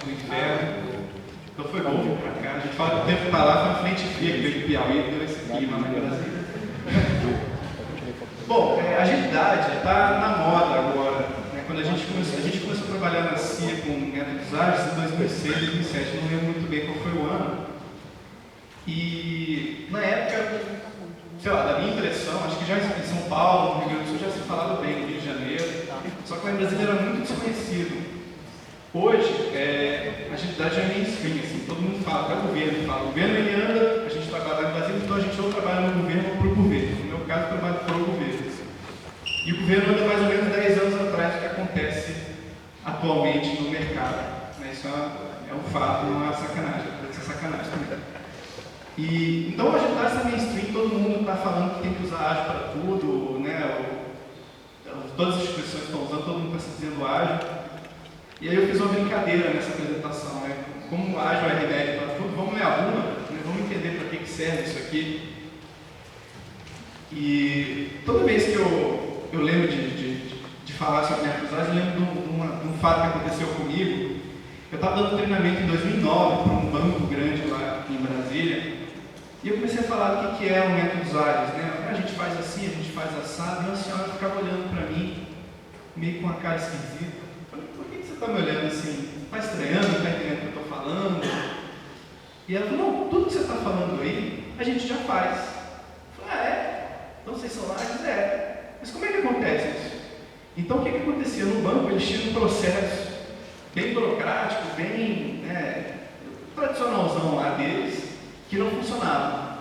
do inferno. Então foi bom vir para cá. A gente fala que o tempo está lá, foi uma frente fria que veio do Piauí, deu esse clima no Brasil. Bom, a agilidade está na moda agora. Né? Quando a gente começou a trabalhar na CIA com métodos ágeis em 2006, 2007, não lembro muito bem qual foi o ano. E na época, sei lá, da minha impressão, acho que já em São Paulo, no Rio Grande do Sul, já se falava bem, no Rio de Janeiro, só que lá em Brasília era muito desconhecido. Hoje, a agilidade já é mainstream, assim, todo mundo fala, até o governo fala. O governo ele anda, a gente trabalha em Brasília, então a gente ou trabalha no governo ou para o governo. No meu caso, eu trabalho para o governo. E o governo anda mais ou menos 10 anos atrás do que acontece atualmente no mercado. Né? Isso é um fato, não é sacanagem, pode ser sacanagem também. Então a agilidade está mainstream, todo mundo está falando que tem que usar ágil para tudo, né? Todas as instituições estão usando, todo mundo está se dizendo ágil. E aí eu fiz uma brincadeira nessa apresentação, né? Como ágil é remédio para tudo, vamos ler a bula, né? Vamos entender para que serve isso aqui. E toda vez que eu lembro de falar sobre métodos ágeis, eu lembro de um fato que aconteceu comigo. Eu estava dando treinamento em 2009 para um banco grande lá em Brasília. E eu comecei a falar do que é o métodos ágeis, né? A gente faz assim, a gente faz assado, e uma senhora ficava olhando para mim, meio com uma cara esquisita. Eu falei, por que você está me olhando assim? Está estranhando, não está entendendo o que eu estou falando? E ela falou, não, tudo que você está falando aí, a gente já faz. Eu falei, então vocês são ágeis? Mas como é que acontece isso? Então o que acontecia? No banco eles tinham um processo bem burocrático, bem tradicionalzão lá deles, que não funcionava.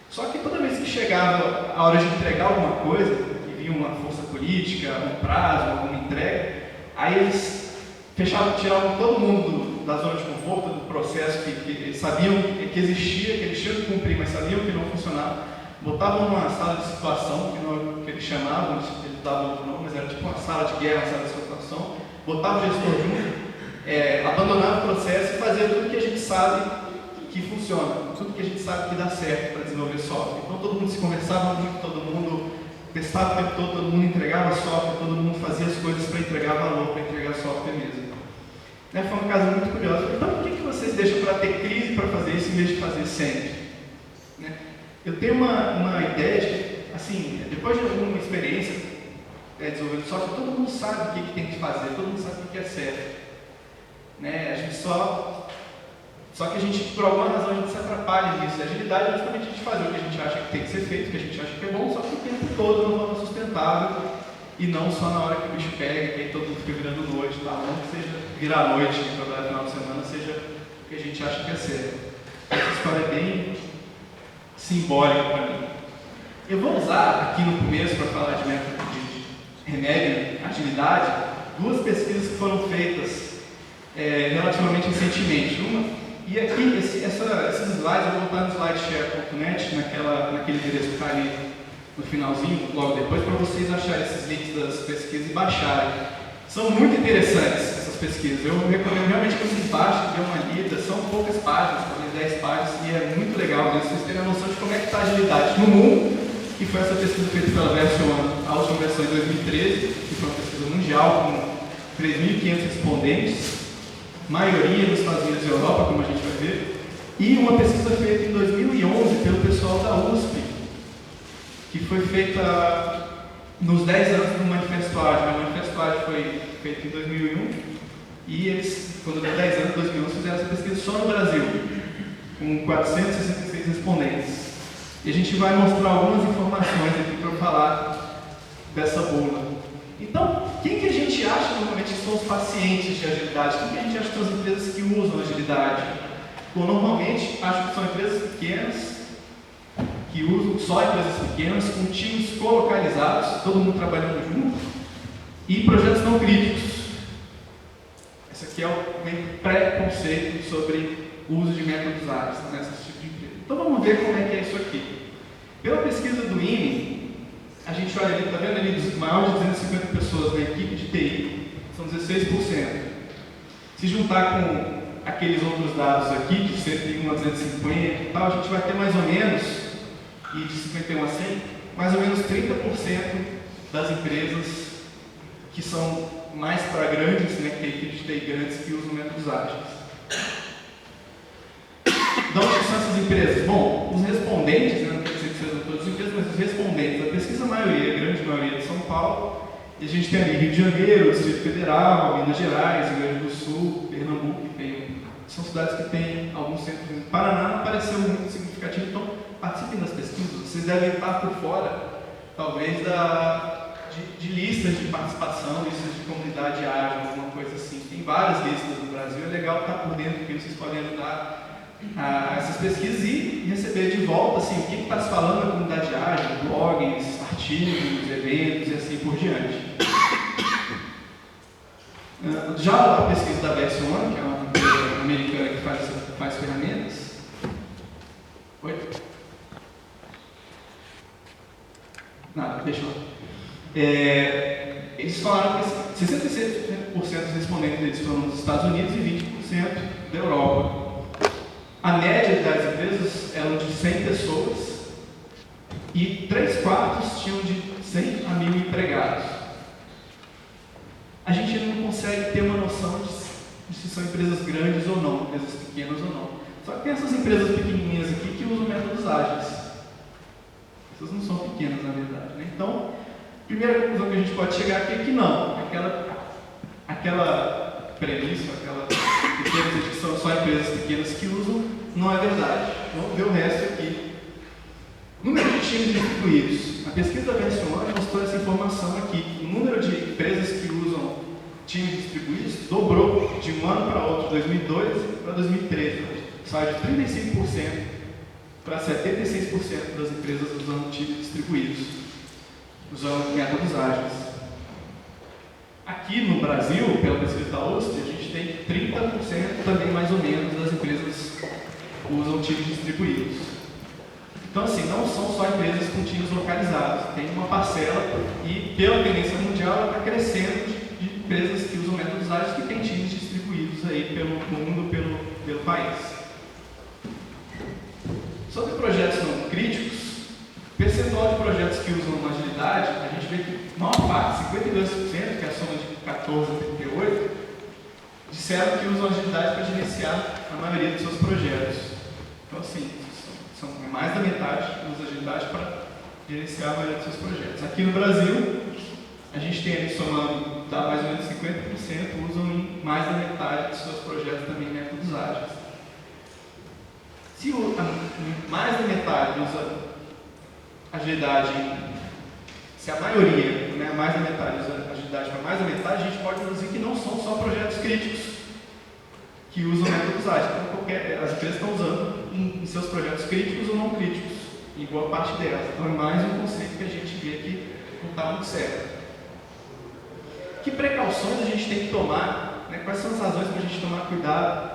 Só que toda vez que chegava a hora de entregar alguma coisa, que vinha uma força política, um prazo, alguma entrega, aí eles tiravam todo mundo da zona de conforto, do processo que eles sabiam que existia, que eles tinham que cumprir, mas sabiam que não funcionava, botavam numa sala de situação, que eles chamavam, eles davam outro nome, mas era tipo uma sala de guerra, uma sala de situação, botavam o gestor junto, abandonava o processo e fazia tudo que a gente sabe que funciona, tudo que a gente sabe que dá certo para desenvolver software. Então todo mundo se conversava muito, todo mundo testava o tempo todo mundo entregava software, todo mundo fazia as coisas para entregar valor, para entregar software mesmo. Foi uma casa muito curiosa. Então por que vocês deixam para ter crise para fazer isso em vez de fazer sempre? Eu tenho uma ideia de, assim, depois de alguma experiência desenvolvendo software, todo mundo sabe o que tem que fazer, todo mundo sabe o que é certo. A gente só que a gente, por alguma razão, a gente se atrapalha nisso. A agilidade é justamente a gente fazer o que a gente acha que tem que ser feito, o que a gente acha que é bom, só que o tempo todo de uma forma sustentável e não só na hora que o bicho pega, que aí todo mundo fica virando noite, tá? Não que seja virar noite, trabalhar no final de semana, seja o que a gente acha que é certo. Essa história é bem simbólica para mim. Eu vou usar aqui no começo, para falar de método de remédio, agilidade, duas pesquisas que foram feitas relativamente recentemente. E aqui, esses slides, eu vou botar no slideshare.net, naquele endereço que está ali no finalzinho, logo depois, para vocês acharem esses links das pesquisas e baixarem. São muito interessantes essas pesquisas. Eu recomendo realmente que vocês baixem, dêem uma lida. São poucas páginas, talvez 10 páginas, e é muito legal mesmo vocês terem a noção de como é que está a agilidade no mundo. Que foi essa pesquisa feita pela Version, a última versão em 2013, que foi uma pesquisa mundial com 3.500 respondentes. Maioria nos Estados Unidos e Europa, como a gente vai ver, e uma pesquisa feita em 2011 pelo pessoal da USP, que foi feita nos 10 anos do Manifesto Ágil. O Manifesto Ágil foi feito em 2001 e eles, quando deu 10 anos, em 2011, fizeram essa pesquisa só no Brasil, com 466 respondentes. E a gente vai mostrar algumas informações aqui para falar dessa bula. Então, quem que a gente acha normalmente que são os pacientes de agilidade? Quem que a gente acha que são as empresas que usam agilidade? Bom, normalmente, acho que são empresas pequenas, que usam só empresas pequenas, com times colocalizados, todo mundo trabalhando junto, e projetos não críticos. Esse aqui é o pré-conceito sobre o uso de métodos ágeis nesse tipo de empresa. Então, vamos ver como é que é isso aqui. Pela pesquisa do INE, a gente olha ali, está vendo ali, dos maiores de 250 pessoas na equipe de TI, são 16%. Se juntar com aqueles outros dados aqui, de 101 a 250 e tal, a gente vai ter mais ou menos, e de 51 a 100, mais ou menos 30% das empresas que são mais para grandes, né, que tem equipes de TI grandes que usam métodos ágeis. De onde são essas empresas? Bom, os respondentes, né, não quer dizer que sejam todas as empresas, mas os respondentes, a pesquisa maioria, a grande maioria de São Paulo, e a gente tem ali Rio de Janeiro, Distrito Federal, Minas Gerais, Rio Grande do Sul, Pernambuco, são cidades que têm alguns centros. No Paraná não pareceu muito significativo, então participem das pesquisas. Vocês devem estar por fora, talvez, de listas de participação, listas de comunidade ágil, alguma coisa assim. Tem várias listas no Brasil, é legal estar por dentro, porque vocês podem ajudar a essas pesquisas e receber de volta assim, o que está se falando na comunidade ágil, blogs, artigos, eventos e assim por diante. Já a pesquisa da Version, que é uma empresa americana que faz ferramentas. Oi? Nada, deixa eu. Eles falaram que 66% dos respondentes deles foram nos Estados Unidos e 20% da Europa. A média das empresas eram de 100 pessoas e 3/4 tinham de 100 a 1.000 empregados. A gente ainda não consegue ter uma noção de se são empresas grandes ou não, empresas pequenas ou não. Só que tem essas empresas pequenininhas aqui que usam métodos ágeis. Essas não são pequenas, na verdade, né? Então, a primeira conclusão que a gente pode chegar aqui é que não. Aquela premissa, que são só empresas pequenas que usam, não é verdade. Vamos ver o resto aqui. Número de times distribuídos. A pesquisa da Version mostrou essa informação aqui. O número de empresas que usam times distribuídos dobrou de um ano para outro, 2002 para 2013. Sai de 35% para 76% das empresas usando times distribuídos, usando métodos ágeis. Aqui no Brasil, pela pesquisa da USP, a gente tem 30% também, mais ou menos, das empresas usam times distribuídos. Então, assim, não são só empresas com times localizados, tem uma parcela e, pela tendência mundial, ela está crescendo de empresas que usam métodos ágeis que têm times distribuídos aí pelo mundo, pelo país. Sobre projetos não críticos, o percentual de projetos que usam agilidade, a gente vê que a maior parte, 52%, que é a soma de 14 a 38, disseram que usam agilidade para gerenciar a maioria dos seus projetos. Então, assim, são mais da metade que usa agilidade para gerenciar a maioria dos seus projetos. Aqui no Brasil, a gente tem ali somando, dá mais ou menos 50%, usam em mais da metade dos seus projetos também métodos ágeis. Se mais da metade usa agilidade, se a maioria, né, mais da metade usa agilidade para mais da metade, a gente pode dizer que não são só projetos críticos que usam métodos ágeis. Então, as empresas estão usando em seus projetos críticos ou não críticos, em boa parte delas. Então, é mais um conceito que a gente vê que não está muito certo. Que precauções a gente tem que tomar, né? Quais são as razões para a gente tomar cuidado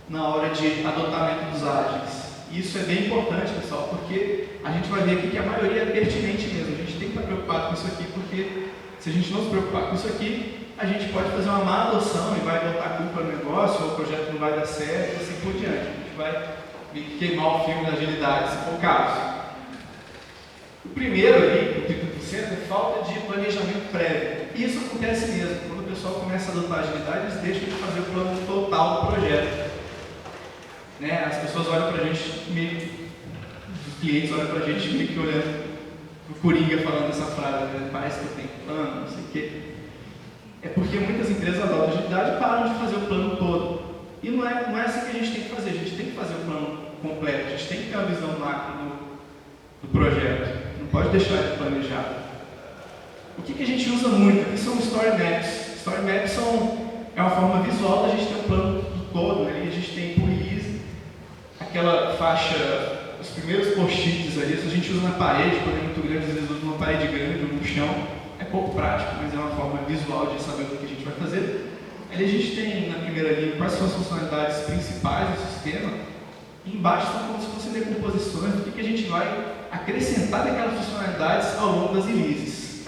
na hora de adotar métodos ágeis? Isso é bem importante, pessoal, porque a gente vai ver aqui que a maioria é pertinente mesmo. A gente tem que estar preocupado com isso aqui, porque se a gente não se preocupar com isso aqui, a gente pode fazer uma má adoção e vai botar a culpa no negócio, ou o projeto não vai dar certo, e assim por diante. A gente vai queimar o filme da agilidade, se for o caso. O primeiro ali, o 30%, é falta de planejamento prévio. Isso acontece mesmo. Quando o pessoal começa a adotar agilidade, eles deixam de fazer o plano total do projeto. Né? As pessoas olham para a gente, os clientes olham para a gente meio que olhando o Coringa falando essa frase, né? Parece que eu tenho plano, não sei o quê. É porque muitas empresas adotam agilidade e param de fazer o plano todo. E não é assim que a gente tem que fazer. A gente tem que fazer o plano completo. A gente tem que ter uma visão macro do projeto. Não pode deixar de planejar. O que a gente usa muito aqui são story maps. Story maps é uma forma visual da gente ter um plano todo, né? E a gente tem por release aquela faixa, os primeiros post-its ali, isso a gente usa na parede, quando é muito grande, às vezes usa uma parede grande ou no chão. É pouco prático, mas é uma forma visual de saber o que a gente vai fazer. Ali a gente tem na primeira linha quais são as funcionalidades principais do sistema. E embaixo são como se fossem decomposições do que a gente vai acrescentar daquelas funcionalidades ao longo das releases.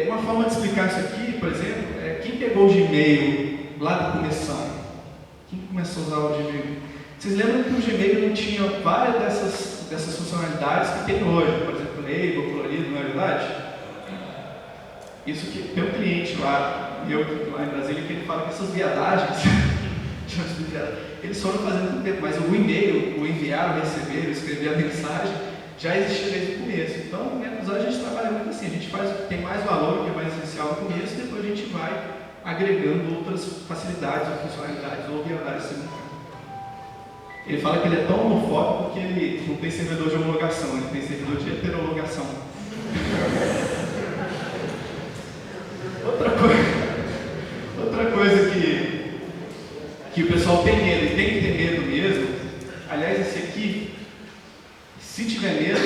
Uma forma de explicar isso aqui, por exemplo, é quem pegou o Gmail lá do começo. Quem começou a usar o Gmail? Vocês lembram que o Gmail não tinha várias dessas funcionalidades que tem hoje, por exemplo, label, colorido, não é verdade? Isso que tem um cliente lá, lá em Brasília, que ele fala que essas viadagens, eles foram fazendo com o tempo, mas o e-mail, o enviar, o receber, o escrever a mensagem, já existia desde o começo. Então, no método a gente trabalha muito assim, a gente faz o que tem mais valor, o que é mais essencial no começo, e depois a gente vai agregando outras facilidades, ou funcionalidades, ou viabilidades simultâneas. Ele fala que ele é tão homofóbico que ele não tem servidor de homologação, ele tem servidor de heterologação. Outra coisa que o pessoal tem medo, e tem que ter medo mesmo, aliás, esse aqui, se tiver medo,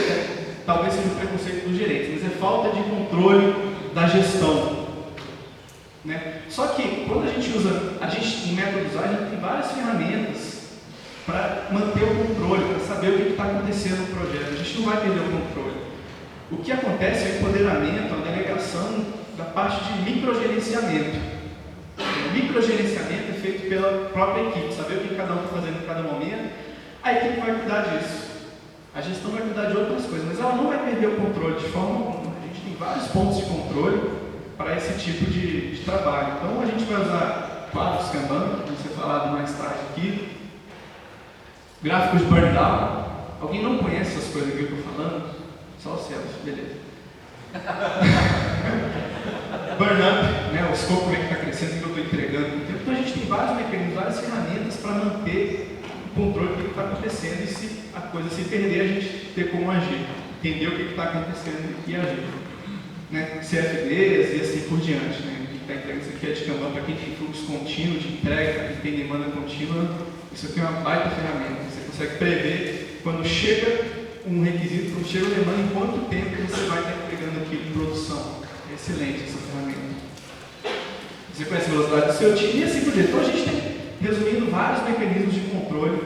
talvez seja um preconceito dos gerentes, mas é falta de controle da gestão. Né? Só que, quando a gente usa, no método usar, a gente tem várias ferramentas para manter o controle, para saber o que está acontecendo no projeto. A gente não vai perder o controle. O que acontece é o empoderamento, a delegação da parte de microgerenciamento. O microgerenciamento é feito pela própria equipe, saber o que cada um está fazendo em cada momento. A equipe vai cuidar disso. A gestão vai cuidar de outras coisas, mas ela não vai perder o controle de forma alguma. A gente tem vários pontos de controle para esse tipo de trabalho. Então, a gente vai usar quadros Kanban, que vão ser falados mais tarde aqui. Gráficos de burn-down. Alguém não conhece essas coisas que eu estou falando? Só o Celso, beleza. Burn-up, né, o escopo, como é que está crescendo, o que eu estou entregando. Então a gente tem vários mecanismos, várias ferramentas para manter o controle do que está acontecendo e se a coisa se perder, a gente ter como agir, entender o que está acontecendo e agir. Né? CFDs e assim por diante. Né? O que está entregando isso aqui é de Kanban para quem tem fluxo contínuo de entrega, para quem tem demanda contínua. Isso aqui é uma baita ferramenta. Você consegue prever quando chega um requisito, quando chega uma demanda, em quanto tempo você vai estar entregando aquilo em produção. É excelente essa ferramenta. Você conhece a velocidade do seu time e assim por diante. Então a gente tem, resumindo, vários mecanismos de controle.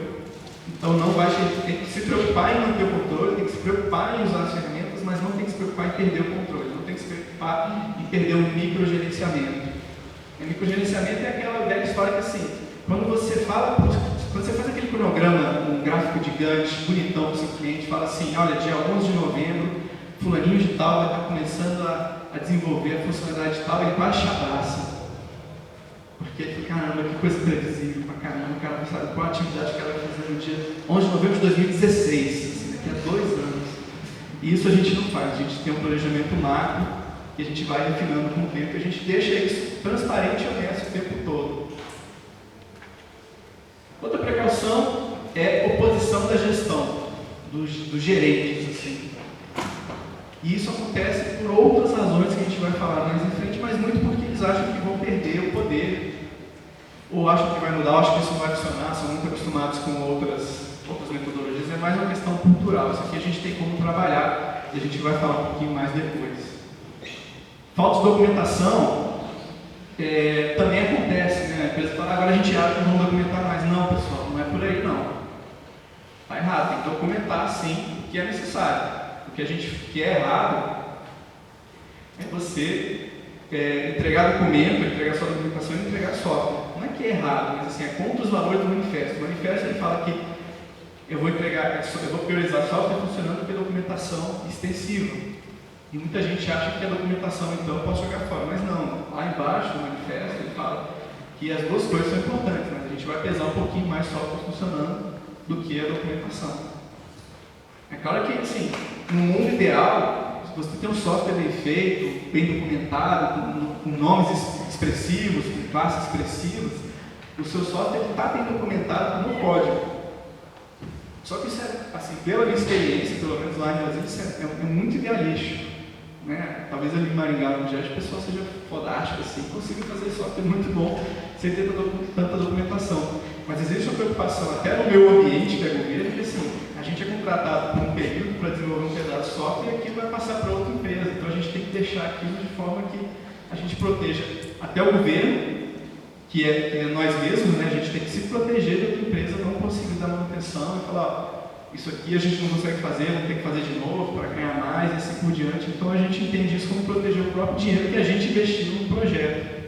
Então não vai tem que se preocupar em manter o controle, tem que se preocupar em usar as ferramentas, mas não tem que se preocupar em perder o controle, não tem que se preocupar em perder o microgerenciamento. O microgerenciamento é aquela velha história que assim, quando você faz aquele cronograma, um gráfico de Gantt bonitão para o seu cliente, fala assim, olha, dia 11 de novembro, fulaninho de tal vai estar começando a desenvolver a funcionalidade de tal, ele baixa a braça. Porque ele fica, caramba, que coisa previsível pra caramba, o cara não sabe qual a atividade que ela vai fazer no dia 11 de novembro de 2016, assim, daqui a 2 anos. E isso a gente não faz, a gente tem um planejamento macro e a gente vai refinando com o tempo e a gente deixa isso transparente e honesto o tempo todo. Outra precaução é oposição da gestão, dos gerentes, assim. E isso acontece por outras razões que a gente vai falar mais em frente, mas muito porque eles acham que vão perder o poder, ou acham que vai mudar, ou acham que isso não vai funcionar, são muito acostumados com outras metodologias. É mais uma questão cultural. Isso aqui a gente tem como trabalhar e a gente vai falar um pouquinho mais depois. Falta de documentação também acontece, né? A empresa fala, agora a gente acha que não vão documentar mais. Não, pessoal, não é por aí não. Está errado, tem que documentar sim o que é necessário. O que a gente quer errado é você entregar documento, entregar sua documentação e entregar software. Não é que é errado, mas assim, é contra os valores do manifesto. O manifesto ele fala que eu vou priorizar software funcionando porque documentação extensiva. E muita gente acha que a documentação então eu posso jogar fora, mas não. Lá embaixo do manifesto ele fala que as duas coisas são importantes, mas a gente vai pesar um pouquinho mais software funcionando do que a documentação. É claro que, assim, no mundo ideal, se você tem um software bem feito, bem documentado, com nomes expressivos, com classes expressivas, o seu software está bem documentado no código. Só que isso é, assim, pela minha experiência, pelo menos lá em Brasil, isso é muito idealístico. Né? Talvez ali em Maringá, no dia, a pessoa seja fodástica, assim, consiga fazer software muito bom, sem ter tanta documentação. Mas existe uma preocupação, até no meu ambiente, que é governo, que assim, a gente é contratado por um período para desenvolver um pedaço de software e aquilo vai passar para outra empresa. Então a gente tem que deixar aquilo de forma que a gente proteja até o governo, que é nós mesmos, né? A gente tem que se proteger da outra empresa não conseguir dar manutenção e falar, ó, isso aqui a gente não consegue fazer, vamos ter que fazer de novo para ganhar mais e assim por diante. Então a gente entende isso como proteger o próprio dinheiro que a gente investiu no projeto.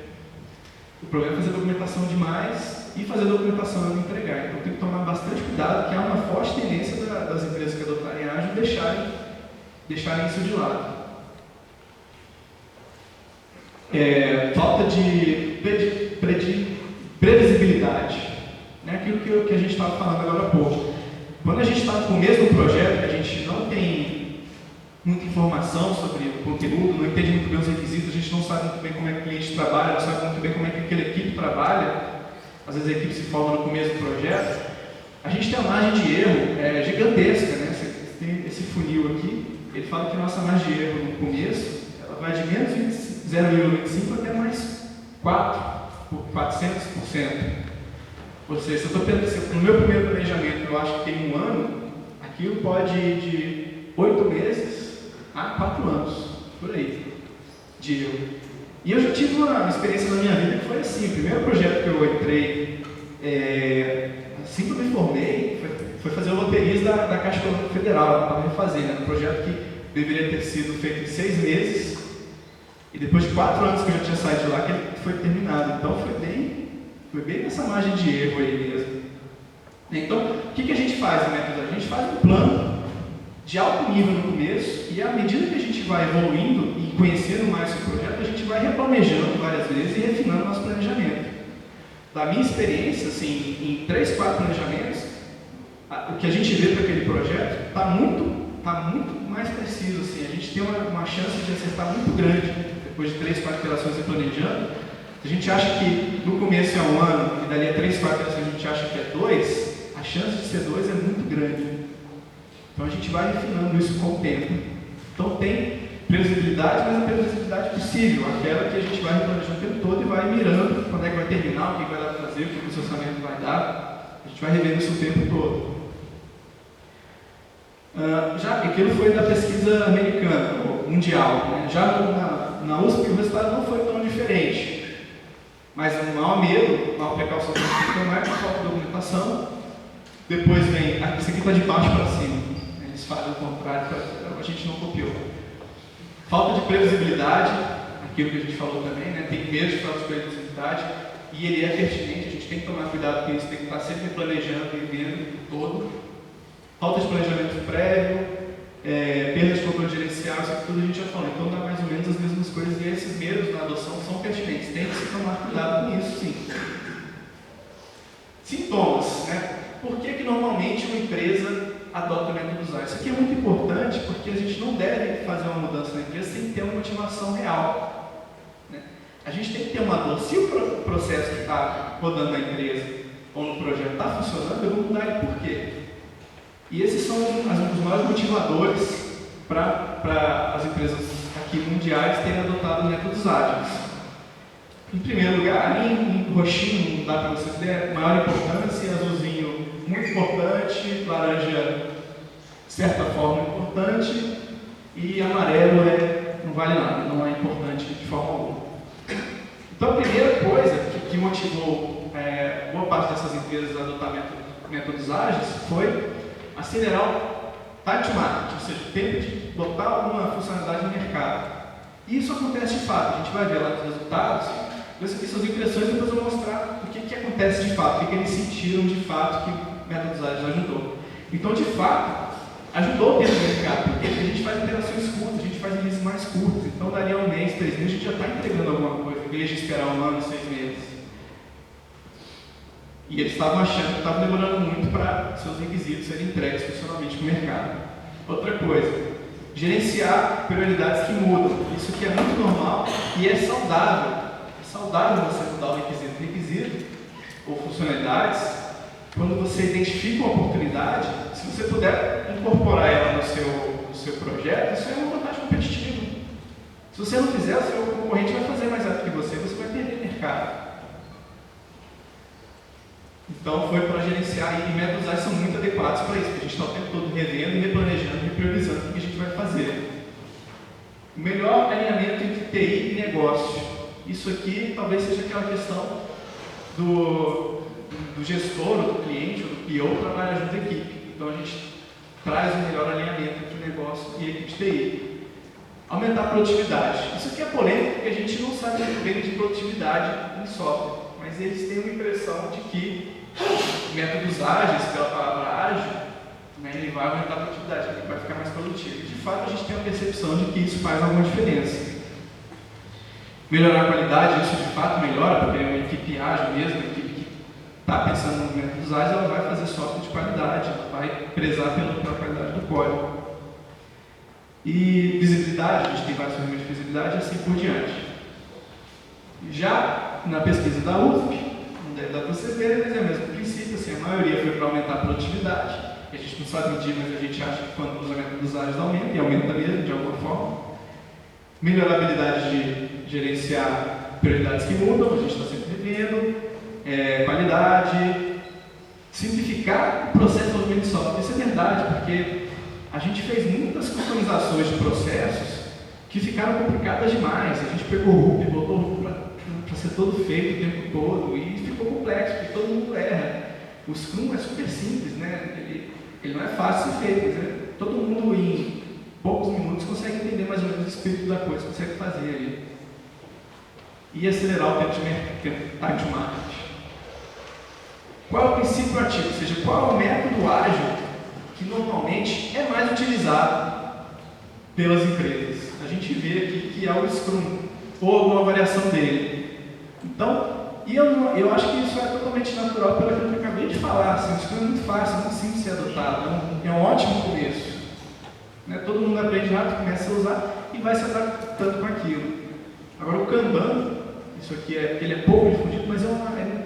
O problema é fazer documentação demais e fazer documentação e não entregar. Então tem que tomar bastante cuidado, que há uma forte tendência das empresas que adotarem ágil deixarem isso de lado. Falta de previsibilidade, né? Aquilo que a gente estava falando agora há pouco. Quando a gente está no começo do projeto, a gente não tem muita informação sobre o conteúdo, não entende muito bem os requisitos, a gente não sabe muito bem como é que o cliente trabalha, não sabe muito bem como é que aquela equipe trabalha, às vezes a equipe se forma no começo do projeto, a gente tem uma margem de erro gigantesca, né? Você tem esse funil aqui, ele fala que a nossa margem de erro no começo, ela vai de menos 0,25 até mais 400%. Ou seja, se no meu primeiro planejamento eu acho que tem 1 ano, aquilo pode ir de 8 meses a 4 anos, por aí, de erro. E eu já tive uma experiência na minha vida que foi assim. O primeiro projeto que eu entrei, assim que eu me formei, foi fazer o roteirismo da Caixa Econômica Federal. Eu estava refazendo, era um projeto que deveria ter sido feito em 6 meses, e depois de 4 anos que eu já tinha saído de lá, que ele foi terminado. Então foi bem nessa margem de erro aí mesmo. Então, o que a gente faz no método? A gente faz um plano de alto nível no começo, e à medida que a gente vai evoluindo e conhecendo mais o projeto, a gente vai replanejando várias vezes e refinando nosso planejamento. Da minha experiência, assim, em 3, 4 planejamentos, o que a gente vê para aquele projeto está muito mais preciso. Assim. A gente tem uma chance de acertar muito grande depois de 3, 4 iterações replanejando. Se a gente acha que no começo é 1 ano e dali a 3, 4 iterações a gente acha que é 2, a chance de ser 2 é muito grande. Então a gente vai refinando isso com o tempo. Então tem previsibilidade, mas a previsibilidade possível, aquela que a gente vai replanejando o tempo todo e vai mirando quando é que vai terminar, o que vai dar para fazer, o que o seu orçamento vai dar. A gente vai revendo isso o tempo todo. Já aquilo foi da pesquisa americana, mundial. Né? Já na USP o resultado não foi tão diferente. Mas o maior medo, a maior precaução que a gente tem é a falta de documentação. Depois vem, isso aqui está de baixo para cima. Eles fazem o contrário, a gente não copiou. Falta de previsibilidade, aquilo que a gente falou também, né? Tem medo de falta de previsibilidade, e ele é pertinente, a gente tem que tomar cuidado com isso, tem que estar sempre planejando e vendo todo. Falta de planejamento prévio, perda de controle gerencial, isso aqui tudo a gente já falou. Então dá mais ou menos as mesmas coisas, e esses medos na adoção são pertinentes, tem que se tomar cuidado com isso, sim. Sintomas, né? Por que normalmente uma empresa adota o método ágeis? Isso aqui é muito importante porque a gente não deve fazer uma mudança na empresa sem ter uma motivação real. Né? A gente tem que ter uma dor. Se o processo que está rodando na empresa ou no projeto está funcionando, eu vou mudar ele por quê? E esses são os maiores motivadores para as empresas aqui mundiais terem adotado métodos ágeis. Em primeiro lugar, ali em roxinho, não dá para vocês verem, maior importância, azulzinho muito importante, laranja de certa forma importante, e amarelo não vale nada, não é importante de forma alguma. Então a primeira coisa que motivou boa parte dessas empresas a adotar métodos ágeis foi acelerar o time to market, ou seja, o tempo de botar alguma funcionalidade no mercado. E isso acontece de fato, a gente vai ver lá os resultados. Essas aqui são as impressões, e depois eu vou mostrar o que acontece de fato, o que eles sentiram de fato que o método ágeis ajudou. Então, de fato, ajudou o tempo do mercado, porque a gente faz interações curtas, a gente faz releases mais curtas. Então, daria 1 mês, 3 meses, a gente já está entregando alguma coisa, em vez de esperar 1 ano, 6 meses. E eles estavam achando que estava demorando muito para seus requisitos serem entregues funcionalmente para o mercado. Outra coisa, gerenciar prioridades que mudam. Isso aqui é muito normal e é saudável. Saudável você mudar o requisito ou funcionalidades. Quando você identifica uma oportunidade, se você puder incorporar ela no seu projeto, isso é uma vantagem competitiva. Se você não fizer, o seu concorrente vai fazer mais rápido que você vai perder mercado. Então foi para gerenciar, e métodos ágeis são muito adequados para isso, porque a gente está o tempo todo revendo e replanejando e priorizando o que a gente vai fazer. O melhor alinhamento entre TI e negócio. Isso aqui talvez seja aquela questão do gestor, ou do cliente, ou do PO, trabalhar junto à equipe. Então a gente traz um melhor alinhamento entre o negócio e a equipe de TI. Aumentar a produtividade. Isso aqui é polêmico porque a gente não sabe muito bem de produtividade em software, mas eles têm uma impressão de que métodos ágeis, pela palavra ágil, né, ele vai aumentar a produtividade, ele vai ficar mais produtivo. De fato, a gente tem a percepção de que isso faz alguma diferença. melhorar a qualidade, isso de fato melhora, porque é uma equipe ágil mesmo, uma equipe que está pensando no métodos ágeis, ela vai fazer software de qualidade, ela vai prezar pela qualidade do código. E visibilidade, a gente tem vários ferramentas de visibilidade e assim por diante. Já na pesquisa da USP, não deve dar para vocês verem, mas é o mesmo princípio, assim, a maioria foi para aumentar a produtividade, a gente não sabe medir, mas a gente acha que quando usa métodos ágeis aumenta, e aumenta mesmo, de alguma forma. Melhorar a habilidade de gerenciar prioridades que mudam, a gente está sempre vivendo, qualidade, simplificar o processo de desenvolvimento de software. Isso é verdade, porque a gente fez muitas customizações de processos que ficaram complicadas demais. A gente pegou o Ruby, botou o Ruby para ser todo feito o tempo todo e ficou complexo, porque todo mundo erra. O Scrum é super simples, né? Ele não é fácil de ser feito, né? Todo mundo em poucos minutos consegue entender mais ou menos o espírito da coisa, consegue fazer ali. E acelerar o tempo de market. Qual é o princípio ativo? Ou seja, qual é o método ágil que normalmente é mais utilizado pelas empresas? A gente vê aqui que é o Scrum, ou alguma variação dele. Então, eu acho que isso é totalmente natural pelo que eu acabei de falar. Assim, o Scrum é muito fácil, muito simples de ser adotado, é um ótimo começo. Né? Todo mundo aprende rápido, começa a usar e vai se adaptando com aquilo. Agora o Kanban, isso aqui ele é pouco difundido, mas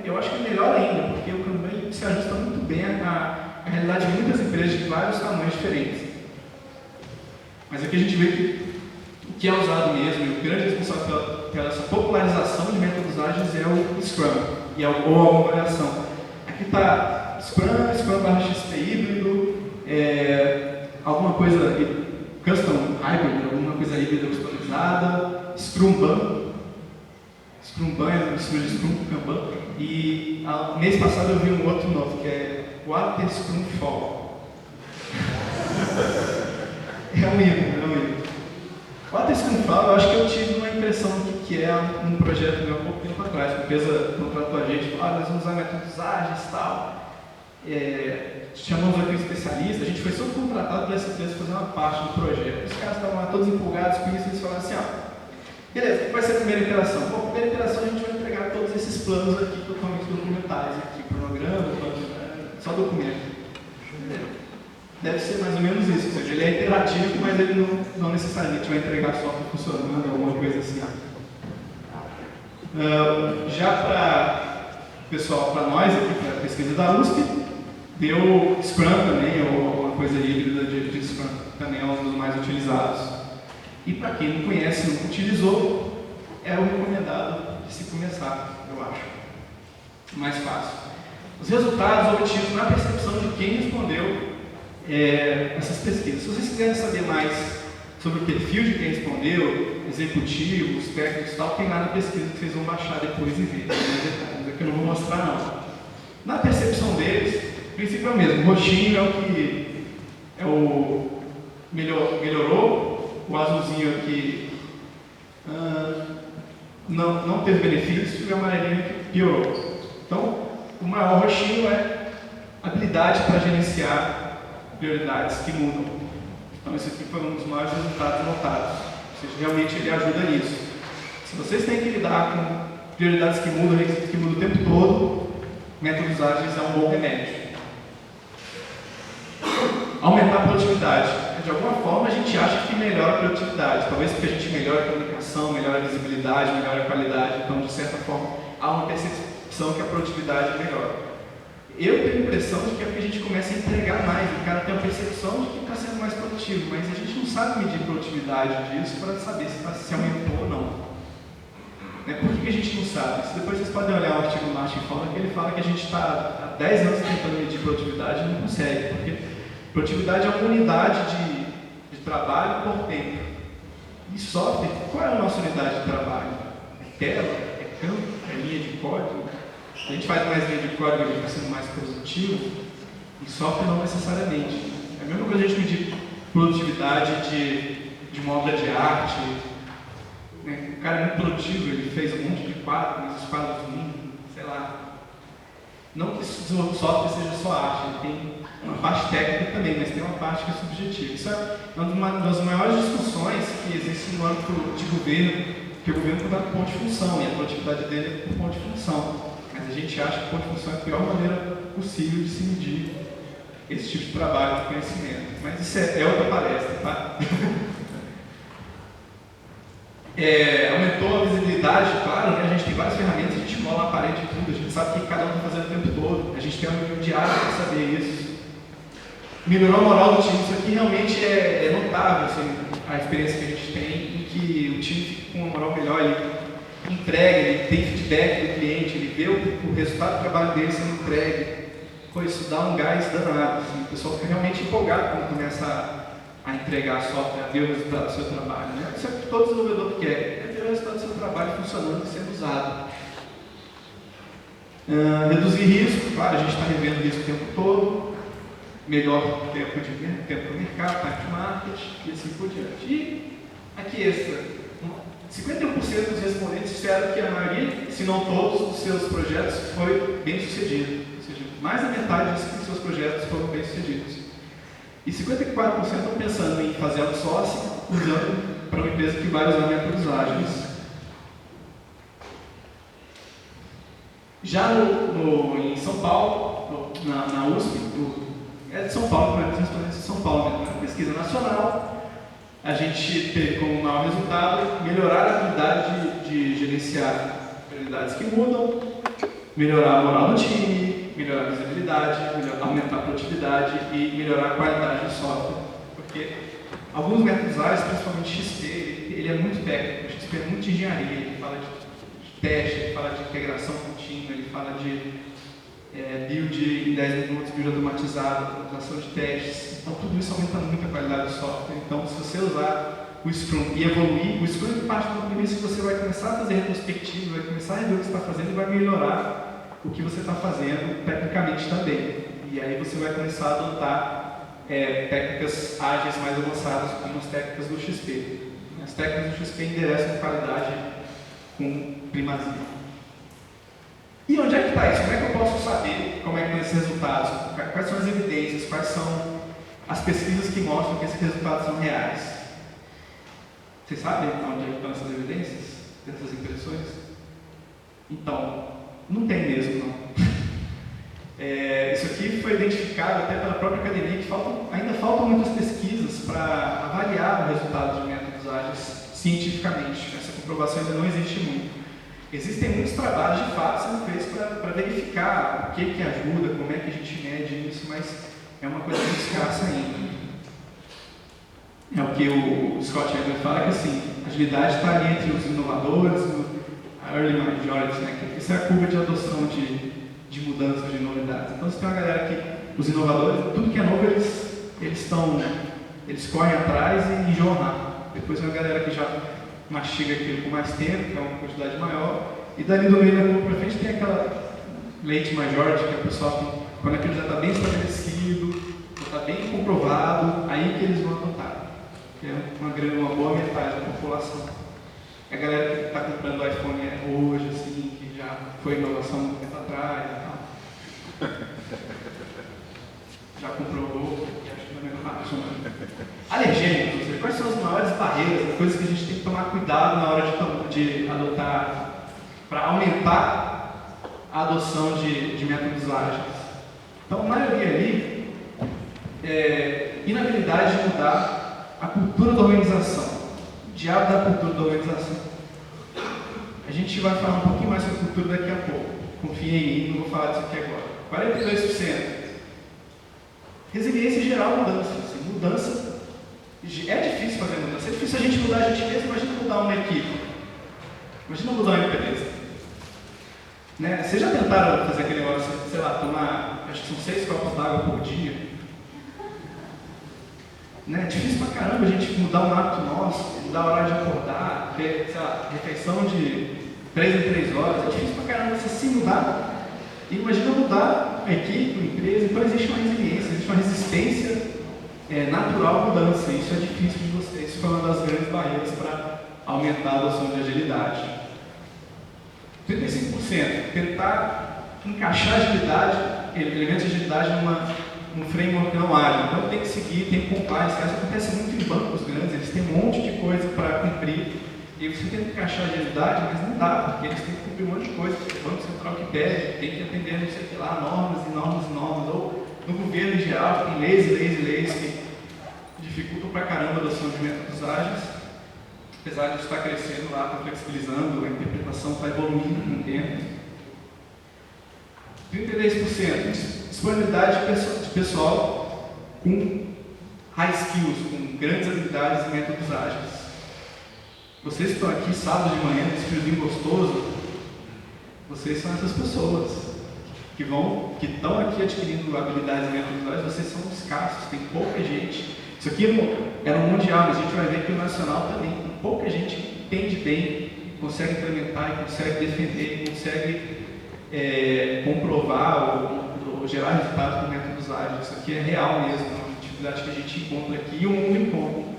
eu acho que é melhor ainda, porque o Kanban ele se ajusta muito bem à realidade de muitas empresas de vários tamanhos diferentes. Mas aqui a gente vê que o que é usado mesmo, e o grande responsável pela essa popularização de métodos ágeis é o Scrum, ou alguma variação. Aqui está Scrum/XP híbrido, alguma coisa custom hybrid, alguma coisa híbrida customizada, Scrumban é um estilo de Scrum, Kanban, e mês passado eu vi um outro novo, que é Water Scrum Fall. É um híbrido. Water Scrum Fall, eu acho que eu tive uma impressão do que é um projeto meu há pouco tempo atrás. A empresa contratou a gente, falou, nós vamos usar métodos ágeis e tal. Chamamos aqui um especialista, a gente foi subcontratado para essa empresa fazer uma parte do projeto. Os caras estavam lá todos empolgados com isso, eles falaram assim, beleza, qual vai ser a primeira interação? Bom, a primeira interação a gente vai entregar todos esses planos aqui, totalmente documentais, aqui, cronograma, só documento. Deve ser mais ou menos isso, ou seja, ele é interativo, mas ele não necessariamente vai entregar software funcionando, alguma coisa assim. Já para pessoal, para nós aqui, para a pesquisa da USP, deu Scrum também, ou alguma coisa híbrida de Scrum, também é um dos mais utilizados. E para quem não conhece, nunca utilizou, é o recomendado de se começar, eu acho. Mais fácil. Os resultados obtidos na percepção de quem respondeu essas pesquisas. Se vocês quiserem saber mais sobre o perfil de quem respondeu, executivos, técnicos e tal, tem lá na pesquisa que vocês vão baixar depois e ver. Mas aqui eu não vou mostrar não. Na percepção deles, o princípio é o mesmo. O roxinho é o melhorou, o azulzinho aqui não teve benefício e o amarelinho aqui piorou. Então, o maior roxinho é habilidade para gerenciar prioridades que mudam. Então, esse aqui foi um dos maiores resultados notados. Ou seja, realmente ele ajuda nisso. Se vocês têm que lidar com prioridades que mudam, requisitos que mudam o tempo todo, métodos ágeis é um bom remédio. Aumentar a produtividade. De alguma forma, a gente acha que melhora a produtividade. Talvez porque a gente melhora a comunicação, melhora a visibilidade, melhora a qualidade. Então, de certa forma, há uma percepção que a produtividade melhora. Eu tenho a impressão de que é porque a gente começa a entregar mais, o cara tem a percepção de que está sendo mais produtivo, mas a gente não sabe medir a produtividade disso para saber se aumentou ou não. Por que a gente não sabe? Depois vocês podem olhar o artigo do Martin Fowler, que ele fala que a gente está há 10 anos tentando medir produtividade e não consegue, porque produtividade é uma unidade de trabalho por tempo. E software, qual é a nossa unidade de trabalho? É tela? É campo? É linha de código? A gente faz mais linha de código, a gente está sendo mais produtivo, e software não necessariamente. É a mesma coisa a gente medir produtividade de uma obra de arte. O cara é muito produtivo, ele fez um monte de quadros, mas os quadros ruins, sei lá. Não que o software seja só arte, ele tem uma parte técnica também, mas tem uma parte que é subjetiva. Isso é uma das maiores discussões que existe no âmbito de governo porque o governo está com ponto de função e a produtividade dele é por ponto de função. Mas a gente acha que ponto de função é a pior maneira possível de se medir esse tipo de trabalho de conhecimento. Mas isso é outra palestra, tá? Aumentou a visibilidade, claro, né? A gente tem várias ferramentas, a gente cola na parede e tudo, a gente sabe o que cada um está fazendo o tempo todo, a gente tem um diário para saber isso. Melhorou a moral do time, isso aqui realmente é notável, assim, a experiência que a gente tem, em que o time fica com uma moral melhor, ele entrega, ele tem feedback do cliente, ele vê o resultado do trabalho dele sendo entregue. Pô, isso dá um gás danado, assim, o pessoal fica realmente empolgado quando começa a entregar software, a ver o resultado do seu trabalho, né? Isso é o que todo desenvolvedor quer, é ver o resultado do seu trabalho funcionando e sendo usado. Reduzir risco, claro, a gente está revendo risco o tempo todo, melhor tempo para o mercado, time to market e assim por diante. E aqui extra, 51% dos respondentes disseram que a maioria, se não todos, dos seus projetos foi bem sucedido. Ou seja, mais da metade disse que os seus projetos foram bem sucedidos. E 54% estão pensando em fazer outsourcing usando para uma empresa que vai usar métodos ágeis. Já em São Paulo, na USP, é de São Paulo, mas principalmente de São Paulo, na pesquisa nacional, a gente teve como maior resultado melhorar a habilidade de gerenciar prioridades que mudam, melhorar a moral do time, melhorar a visibilidade, aumentar a produtividade e melhorar a qualidade do software. Porque alguns métodos ágeis, principalmente XP, ele é muito técnico, o XP é muito de engenharia, ele fala de teste, ele fala de integração contínua, ele fala de build em 10 minutos, build automatizado, automatização de testes. Então tudo isso aumenta muito a qualidade do software. Então se você usar o Scrum e evoluir, o Scrum parte da premissa que você vai começar a fazer retrospectiva, vai começar a rever o que você está fazendo e vai melhorar o que você está fazendo tecnicamente também. E aí você vai começar a adotar técnicas ágeis mais avançadas, como as técnicas do XP. As técnicas do XP endereçam qualidade com primazia. E onde é que está isso? Como é que eu posso saber como é que estão esses resultados? Quais são as evidências? Quais são as pesquisas que mostram que esses resultados são reais? Vocês sabem onde é que estão essas evidências? Dessas impressões? Então, não tem mesmo, não. Isso aqui foi identificado até pela própria academia, que ainda faltam muitas pesquisas para avaliar o resultado de métodos ágeis cientificamente. Essa comprovação ainda não existe muito. Existem muitos trabalhos de fato sendo feitos para verificar o que ajuda, como é que a gente mede isso, mas é uma coisa muito escassa ainda. É o que o Scott Adler fala, que assim, a agilidade está ali entre os inovadores, a early majority, né, que isso é a curva de adoção de mudanças, de novidades. Então você tem uma galera que, os inovadores, tudo que é novo, eles correm atrás e enjoam rápido. Depois tem uma galera que já mastiga aquilo com mais tempo, que é uma quantidade maior, e dali do meio da curva para frente tem aquela late majority, que é o pessoal que, quando aquilo já está bem estabelecido, já está bem comprovado, aí que eles vão adotar, que é uma boa metade da população. A galera que está comprando iPhone hoje, assim, que já foi inovação muito tempo atrás e tal, já comprovou, acho que não é rápido. Alergênicos, ou seja, quais são as maiores barreiras, as coisas que a gente tem que tomar cuidado na hora de adotar, para aumentar a adoção de métodos ágeis. Então, a maioria ali inabilidade de mudar a cultura da organização, o diabo da cultura da organização. A gente vai falar um pouquinho mais sobre cultura daqui a pouco. Confiem em mim, não vou falar disso aqui agora. 42%. Resiliência em geral, mudança. Assim, mudança. É difícil fazer mudança. É difícil a gente mudar a gente mesmo. Imagina mudar uma equipe. Imagina mudar uma empresa. Né? Vocês já tentaram fazer aquele negócio, sei lá, tomar, acho que são 6 copos d'água por dia? Né? É difícil pra caramba a gente mudar um hábito nosso, mudar a hora de acordar, ter, sei lá, refeição de 3 em 3 horas. É difícil pra caramba você se mudar. E imagina mudar a equipe, a empresa. Então existe uma resiliência, existe uma resistência natural à mudança. Isso é difícil de vocês. Isso foi uma das grandes barreiras para aumentar a adoção de agilidade. 35%. Tentar encaixar agilidade, elementos de agilidade num framework não ágil. Então tem que seguir, tem que compliance. Isso acontece muito em bancos grandes, eles têm um monte de coisa para cumprir. E E aí você tenta encaixar agilidade, mas não dá, porque eles têm que cumprir um monte de coisa. O Banco Central que pede, tem que atender, não sei o que lá, normas e normas e normas. Ou no governo em geral, tem leis e leis e leis que dificultam pra caramba a adoção de métodos ágeis. Apesar de estar crescendo lá, está flexibilizando, a interpretação está evoluindo com o tempo. 33% disponibilidade de pessoal com high skills, com grandes habilidades e métodos ágeis. Vocês que estão aqui sábado de manhã, nesse friozinho gostoso, vocês são essas pessoas que estão aqui adquirindo habilidades e métodos ágeis. Vocês são escassos, tem pouca gente. Isso aqui era um mundial, mas a gente vai ver que o nacional também tem pouca gente que entende bem, consegue implementar, consegue defender, consegue comprovar ou gerar resultados com métodos ágeis. Isso aqui é real mesmo, é uma dificuldade que a gente encontra aqui e o mundo encontra.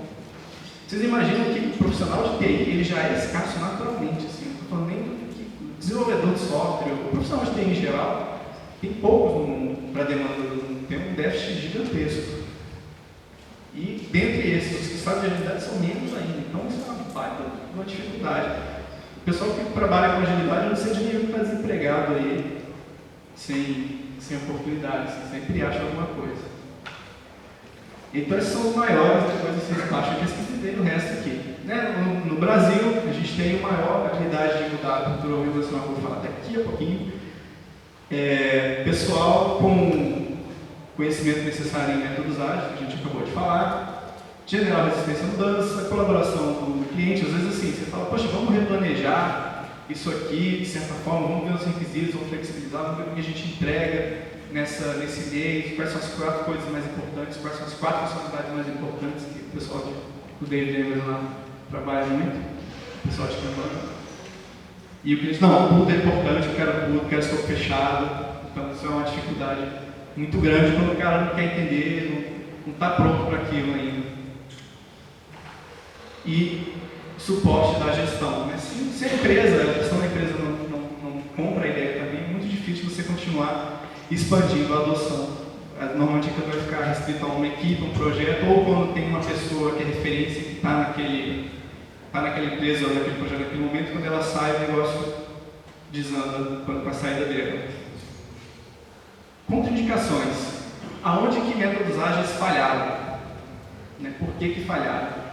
Vocês imaginam que o profissional de TI ele já é escasso naturalmente, assim, não estou falando nem do desenvolvedor de software, o profissional de TI em geral, tem poucos no mundo para demanda do mundo, tem um déficit gigantesco. E dentre esses, os que sabem de agilidade são menos ainda, então isso é uma dificuldade. O pessoal que trabalha com agilidade, eu não sei de nenhum que está desempregado aí, sem oportunidades, sempre acha alguma coisa. Então esses são os maiores, depois vocês baixam a pesquisa e tem o resto aqui. Né? No Brasil, a gente tem a maior habilidade de mudar a cultura organizacional, vou falar daqui a pouquinho. Pessoal com conhecimento necessário em métodos ágeis, que a gente acabou de falar, generar resistência à mudança, colaboração do cliente. Às vezes assim, você fala, poxa, vamos replanejar isso aqui, de certa forma, vamos ver os requisitos, vamos flexibilizar, vamos ver o que a gente entrega nesse mês, quais são as 4 coisas mais importantes, quais são as 4 funcionalidades mais importantes que o pessoal do David Emerson lá trabalha muito, o pessoal de Kanban. E o cliente, não, tudo é importante, eu quero escopo fechado, então isso é uma dificuldade muito grande quando o cara não quer entender, não está pronto para aquilo ainda. E suporte da gestão. Né? Se a gestão da empresa não compra a ideia também, é muito difícil você continuar expandindo a adoção. Normalmente aquilo vai ficar restrito a uma equipe, um projeto, ou quando tem uma pessoa que é referência, que está naquela empresa ou naquele projeto naquele momento, quando ela sai, o negócio desanda com a saída dela. Contraindicações. Aonde que métodos ágeis falharam? Né? Por que falharam?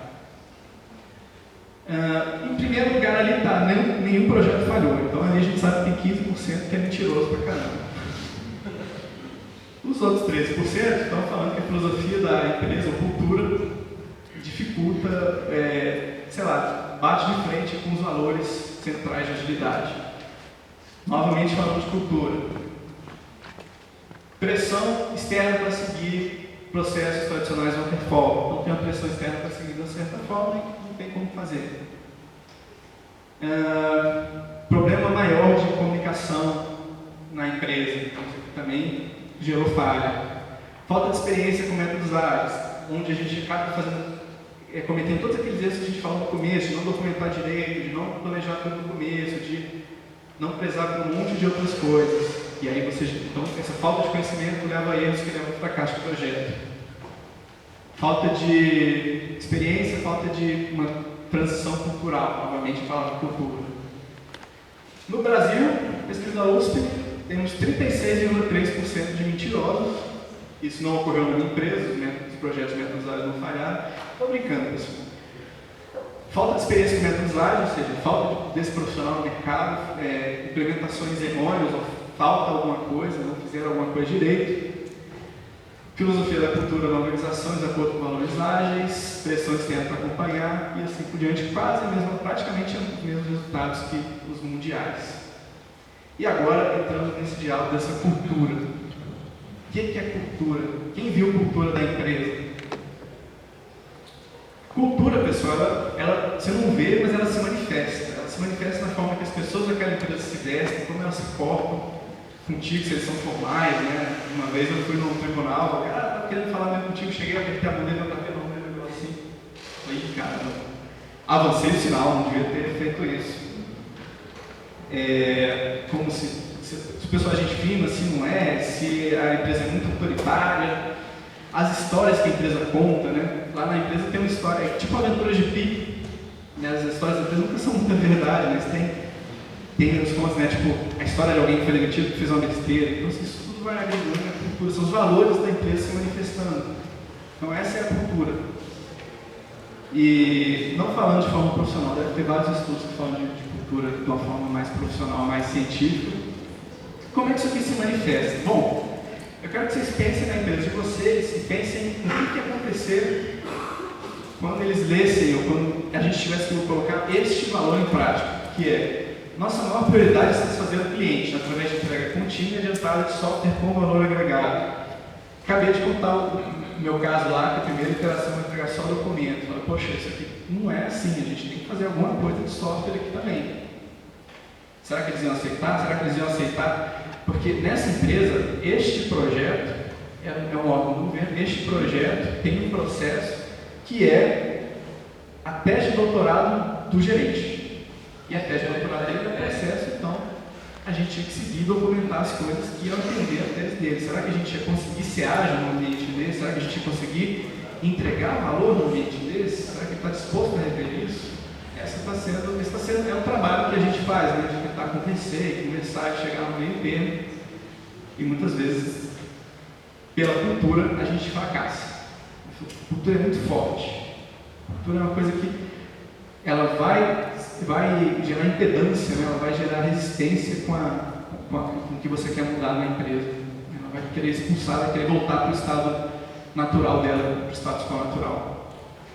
Em primeiro lugar, ali está, nenhum projeto falhou. Então ali a gente sabe que tem 15% que é mentiroso pra caramba. Os outros 13% estão falando que a filosofia da empresa, a cultura, dificulta, bate de frente com os valores centrais de agilidade. Novamente falando de cultura. Pressão externa para seguir processos tradicionais waterfall. Então tem uma pressão externa para seguir de uma certa forma e não tem como fazer. Problema maior de comunicação na empresa, então, também gerou falha. Falta de experiência com métodos ágeis, onde a gente acaba cometendo todos aqueles erros que a gente falou no começo, de não documentar direito, de não planejar tudo no começo, de não prezar por um monte de outras coisas. E aí então, essa falta de conhecimento leva a erros que levam ao fracasso do projeto. Falta de experiência, falta de uma transição cultural, novamente falando de cultura. No Brasil, pesquisa da USP, temos 36,3% de mentirosos. Isso não ocorreu na minha empresa, os projetos de métodos ágeis não falharam. Estou brincando, pessoal. Falta de experiência com métodos ágeis, ou seja, falta desse profissional no mercado, implementações errôneas, ou falta alguma coisa, não fizeram alguma coisa direito. Filosofia da cultura na organização, de acordo com valores ágeis, pressão externa para acompanhar e assim por diante, praticamente os mesmos resultados que os mundiais. E agora, entrando nesse diálogo dessa cultura. O que é cultura? Quem viu cultura da empresa? Cultura, pessoal, você não vê, mas ela se manifesta. Ela se manifesta na forma que as pessoas daquela empresa se vestem, como elas se portam contigo, se eles são formais, né? Uma vez eu fui no tribunal, o cara estava querendo falar mesmo contigo, cheguei a apertar a mão dele, eu estava um negócio assim. Falei, cara, avancei o sinal, não devia ter feito isso. Como se o pessoal é gente fina, assim não é, se a empresa é muito autoritária, as histórias que a empresa conta, né? Lá na empresa tem uma história, tipo Aventuras de Pi, né, as histórias da empresa nunca são muita verdade, mas tem os contos, né, tipo, a história de alguém que foi demitido, que fez uma besteira. Então, isso tudo vai agregando a cultura, são os valores da empresa se manifestando. Então, essa é a cultura. E, não falando de forma profissional, deve ter vários estudos que falam de cultura de uma forma mais profissional, mais científica. Como é que isso aqui se manifesta? Bom, eu quero que vocês pensem na empresa de vocês e pensem no que ia acontecer quando eles lessem ou quando a gente tivesse que colocar este valor em prática, que é nossa maior prioridade é satisfazer o cliente através de entrega contínua e adiantada de software com valor agregado. Acabei de contar o meu caso lá, que a primeira interação é entregar só o documento. Falei, poxa, isso aqui não é assim, a gente tem que fazer alguma coisa de software aqui também. Será que eles iam aceitar? Será que eles iam aceitar? Porque nessa empresa, este projeto, é um órgão do governo, este projeto tem um processo que é a tese de doutorado do gerente. E a tese de doutorado dele é o processo, então a gente tinha que seguir e documentar as coisas que iam atender a tese dele. Será que a gente ia conseguir ser ágil no ambiente desse? Será que a gente ia conseguir entregar valor no ambiente desse? Será que ele está disposto a rever isso? Esse está sendo é um trabalho que a gente faz, né? De tentar convencer, conversar, chegar no meio termo. E muitas vezes, pela cultura, a gente fracassa. A cultura é muito forte. A cultura é uma coisa que ela vai gerar impedância, né? Ela vai gerar resistência com o que você quer mudar na empresa. Ela vai querer expulsar, vai querer voltar para o estado natural dela, para o status quo natural.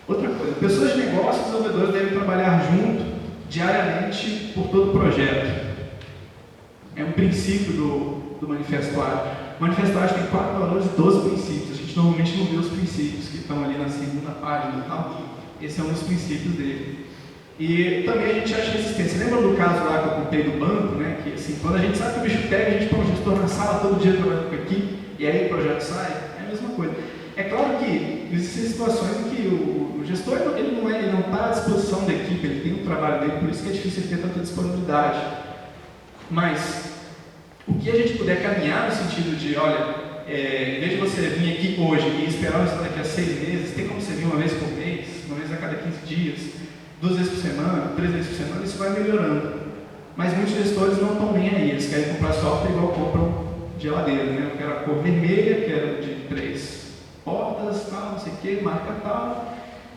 Outra coisa, pessoas de negócio e desenvolvedores devem trabalhar junto, diariamente, por todo o projeto. É um princípio do Manifesto Ágil. O Manifesto Ágil tem 4 valores e 12 princípios. A gente normalmente não vê os princípios que estão ali na segunda página e tal. Esse é um dos princípios dele. E também a gente acha resistência. Lembra do caso lá que eu contei do banco, né? Que assim, quando a gente sabe que o bicho pega, a gente põe o gestor na sala todo dia trabalhando com a equipe, e aí o projeto sai, é a mesma coisa. É claro que existem situações em que o gestor ele não está à disposição da equipe, ele tem o trabalho dele, por isso que é difícil ele ter tanta disponibilidade. Mas o que a gente puder caminhar no sentido de, olha, em vez de você vir aqui hoje e esperar isso daqui a 6 meses, tem como você vir uma vez por mês, uma vez a cada 15 dias, 2 vezes por semana, 3 vezes por semana, isso vai melhorando. Mas muitos gestores não estão nem aí, eles querem comprar software igual compram geladeira, né? Eu quero a cor vermelha, quero de 3 portas, tal, não sei o que, marca tal,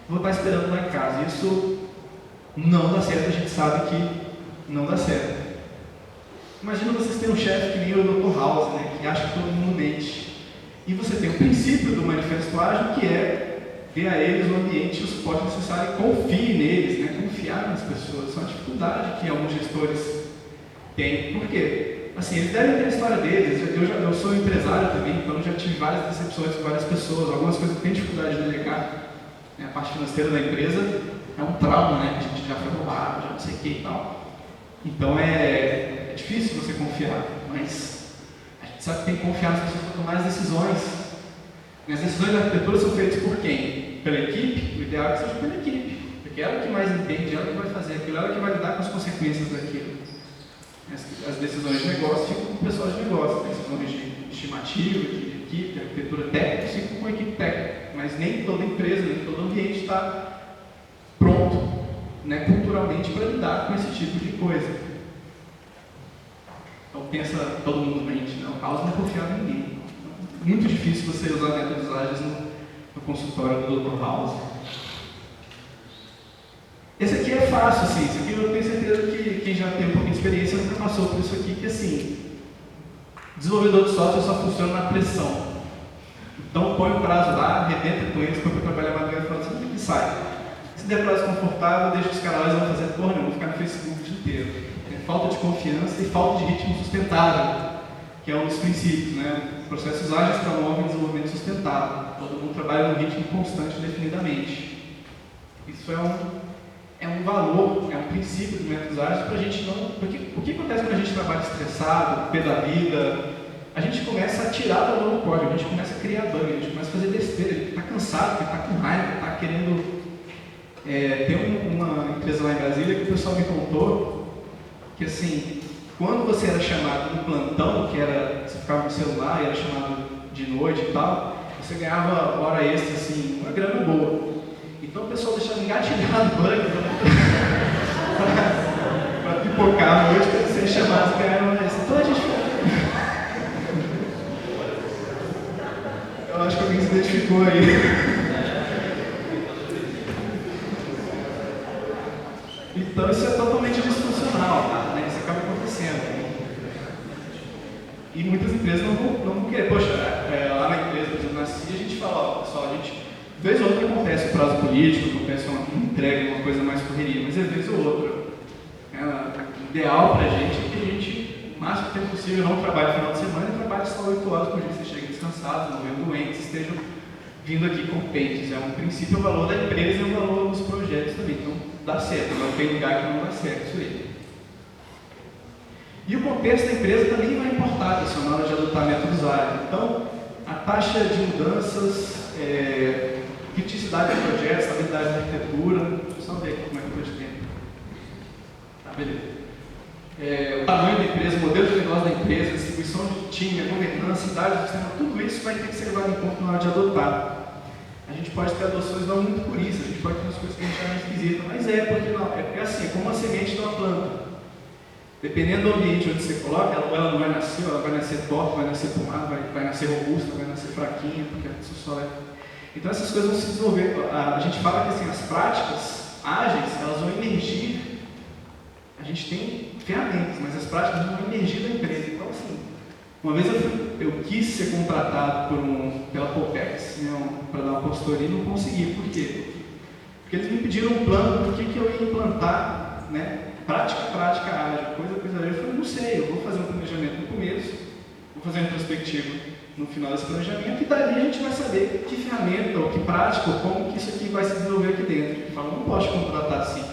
vou estar esperando lá em casa. Isso não dá certo, a gente sabe que não dá certo. Imagina vocês terem um chefe que nem o Dr. House, né, que acha que todo mundo mente. E você tem o princípio do Manifesto Ágil, que é dê a eles o ambiente e o suporte necessário, confie neles, né, confiar nas pessoas. Isso é uma dificuldade que alguns gestores têm. Por quê? Assim, eles devem ter a história deles. Eu sou empresário também, então já tive várias decepções com várias pessoas, algumas coisas que eu tenho dificuldade de delegar. A parte financeira da empresa é um trauma, né? A gente já foi roubado, já não sei o que e tal. Então é difícil você confiar, mas a gente sabe que tem que confiar nas pessoas para tomar as decisões. As decisões da arquitetura são feitas por quem? Pela equipe? O ideal é que seja pela equipe, porque ela que mais entende, ela que vai fazer aquilo, ela que vai lidar com as consequências daquilo. As decisões de negócio ficam com o pessoal de negócio, decisões de estimativa, de equipe, de arquitetura técnica, ficam com a equipe técnica, mas nem toda empresa, nem todo ambiente está pronto, né, culturalmente para lidar com esse tipo de coisa. Então pensa, todo mundo mente, né? O caos não confia em ninguém. Muito difícil você usar métodos ágeis no consultório do Dr. House. Esse aqui é fácil, assim, esse aqui eu tenho certeza que quem já tem um pouquinho de experiência nunca passou por isso aqui, que assim, desenvolvedor de software só funciona na pressão. Então põe o prazo lá, arrebenta com eles, põe para trabalhar mais e fala assim, e sai. Se der prazo confortável, deixa os caras não fazer porra nenhuma, vão ficar no Facebook o dia inteiro. É falta de confiança e falta de ritmo sustentável, que é um dos princípios, né? Processos ágeis promovem desenvolvimento sustentável. Todo mundo trabalha num ritmo constante definidamente. Isso é um valor, é um princípio dos métodos ágeis para a gente não... Porque o que acontece quando a gente trabalha estressado, pé da vida? A gente começa a tirar valor do código, a gente começa a criar bug, a gente começa a fazer besteira, ele está cansado, ele está com raiva, está querendo... tem uma empresa lá em Brasília que o pessoal me contou que assim, quando você era chamado no plantão, que era, você ficava no celular e era chamado de noite e tal, você ganhava hora extra, assim, uma grana boa. Então o pessoal deixava engatilhado o bug para pipocar à noite, para ser chamados e ganharam uma lista. Então a gente... Eu acho que alguém se identificou aí. Então isso é totalmente disfuncional, tá? Né? Isso acaba acontecendo. E muitas empresas não vão querer. Poxa, lá na empresa, por exemplo, na CIA, a gente fala, ó, pessoal, a gente, vez ou outra acontece o prazo político, acontece uma entrega, uma coisa mais correria, mas é vez ou outra. O ideal pra gente é que a gente, o máximo tempo possível, não trabalhe no final de semana e trabalhe só 8 horas por dia, você chega descansado, não venham doentes, estejam vindo aqui competentes. É um princípio, o valor da empresa e o valor dos projetos também. Então, dá certo, não tem lugar que não dá certo isso aí. E o contexto da empresa também vai importar isso na hora de adotar métodos ágeis. Então, a taxa de mudanças, criticidade de projetos, estabilidade da arquitetura, deixa eu só ver aqui como é que eu estou de tempo. Tá, beleza. O tamanho da empresa, o modelo de negócio da empresa, a distribuição de time, a governança, idade do sistema, tudo isso vai ter que ser levado em conta na hora de adotar. A gente pode ter adoções não muito por isso, a gente pode ter umas coisas que a gente acha esquisita, mas porque não, é assim, é como a semente de uma planta. Dependendo do ambiente onde você coloca, ela não vai nascer, ela vai nascer torta, vai nascer pomada, vai nascer robusta, vai nascer fraquinha, porque o solo é... Então essas coisas vão se desenvolver. A gente fala que assim, as práticas ágeis, elas vão emergir. A gente tem ferramentas, mas as práticas vão emergir da empresa. Então assim, uma vez eu quis ser contratado pela Popex, né, para dar uma consultoria e não consegui. Por quê? Porque eles me pediram um plano do que eu ia implantar, né? Prática ágil, coisa ágil. Eu falei, não sei, eu vou fazer um planejamento no começo, vou fazer uma retrospectiva no final desse planejamento e dali a gente vai saber que ferramenta, ou que prática, ou como que isso aqui vai se desenvolver aqui dentro. Ele falou, não posso te contratar assim.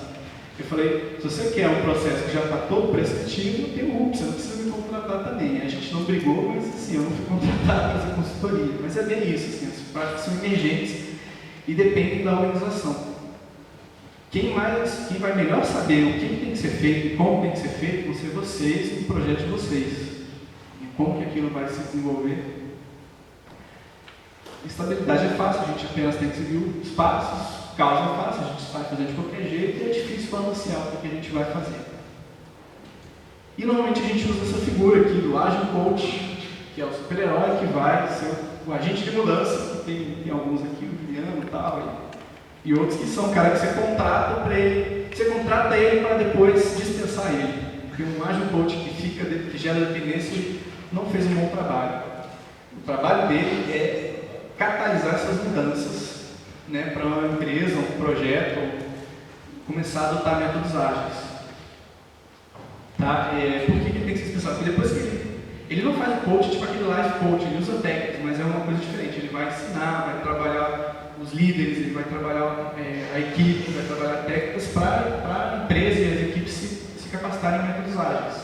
Eu falei, se você quer um processo que já está todo prescritivo, tem o você não precisa me contratar também. A gente não brigou, mas assim, eu não fui contratado para fazer consultoria. Mas é bem isso, assim, as práticas são emergentes e dependem da organização. Quem vai melhor saber o que tem que ser feito e como tem que ser feito vão ser vocês e o projeto de vocês. E como que aquilo vai se desenvolver. Estabilidade é fácil, a gente apenas tem que seguir os passos. Causa é fácil, a gente vai fazer de qualquer jeito e é difícil balancear o que a gente vai fazer. E normalmente a gente usa essa figura aqui do Agile Coach, que é o super-herói que vai ser o agente de mudança, que tem alguns aqui, o Juliano e tal, e outros que são cara que você contrata para ele, você contrata ele para depois dispensar ele. Porque um Agile Coach que gera dependência, ele não fez um bom trabalho. O trabalho dele é catalisar essas mudanças, né, para uma empresa, um projeto, começar a adotar métodos ágeis. Tá? Por que ele tem que ser dispensado? Porque depois que ele não faz o coach, tipo aquele life coach, ele usa técnicas, mas é uma coisa diferente. Ele vai ensinar, vai trabalhar os líderes, ele vai trabalhar a equipe, vai trabalhar técnicas para a empresa e as equipes se capacitarem em métodos ágeis.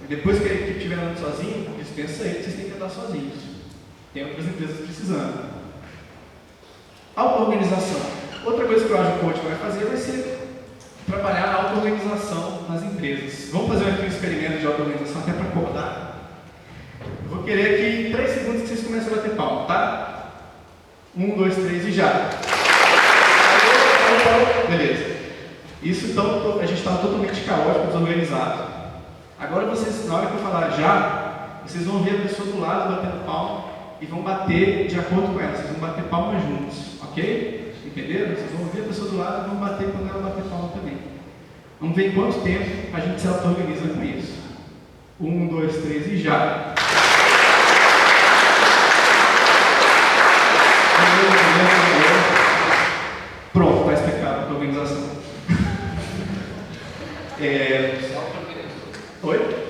E depois que a equipe estiver andando sozinha, dispensa ele, vocês têm que andar sozinhos. Tem outras empresas precisando. Auto-organização. Outra coisa que o Agile Coach vai fazer vai ser trabalhar a auto-organização nas empresas. Vamos fazer aqui um experimento de auto-organização até para acordar. Eu vou querer aqui em 3 segundos que vocês comecem a bater palma, tá? 1, 2, 3 e já. Beleza. Isso então, a gente estava totalmente caótico, desorganizado. Agora vocês, na hora que eu falar já, vocês vão ver a pessoa do lado batendo palma e vão bater de acordo com ela, vocês vão bater palmas juntos, ok? Entenderam? Vocês vão ver a pessoa do lado e vão bater quando ela bater palma também. Vamos ver em quanto tempo a gente se auto-organiza com isso. 1, 2, 3 e já. Pronto, está explicado a auto-organização. Oi?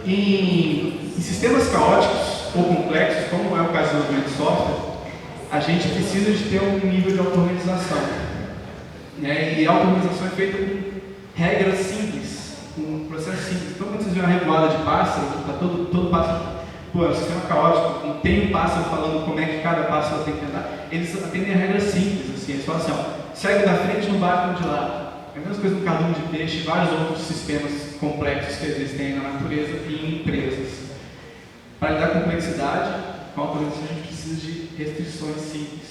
Em sistemas caóticos ou complexos, como é o caso do desenvolvimento de software, a gente precisa de ter um nível de auto-organização. Né? E a auto-organização é feita com regras simples, com um processo simples. Então, quando vocês veem uma revoada de pássaro, está todo pássaro, é um sistema caótico, não tem um pássaro falando como é que cada pássaro tem que andar, eles atendem a regras simples, assim, eles falam assim, ó, segue da frente, não bate no de lado. É a mesma coisa no cardume de peixe e vários outros sistemas complexos que existem na natureza e em empresas. Para lidar com complexidade, com a autorização, a gente precisa de restrições simples.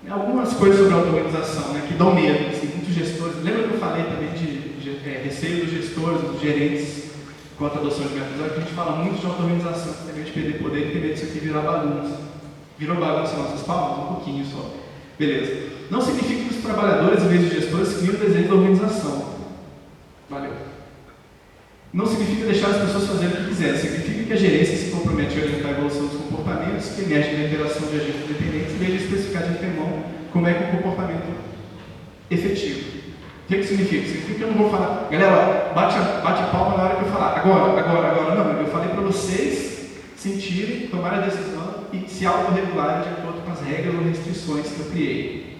Algumas coisas sobre a auto-organização, né, que dão medo. Assim, muitos gestores, lembra que eu falei também de receio dos gestores, dos gerentes, quanto à adoção de métodos ágeis? A gente fala muito de auto-organização, tem medo de perder poder e tem medo disso aqui virar bagunça. Virou bagunça nossas palmas? Um pouquinho só. Beleza. Não significa que os trabalhadores, em vez de gestores, criam o desenho da organização. Valeu. Não significa deixar as pessoas fazerem o que quiserem. Significa que a gerência se compromete a orientar a evolução dos comportamentos que emergem da interação de agentes dependentes, em vez de especificar de antemão como é que o comportamento efetivo. O que significa? Significa que eu não vou falar, galera, bate a palma na hora que eu falar, agora. Não, eu falei para vocês sentirem, tomarem a decisão e se autorregularem de acordo com as regras ou restrições que eu criei.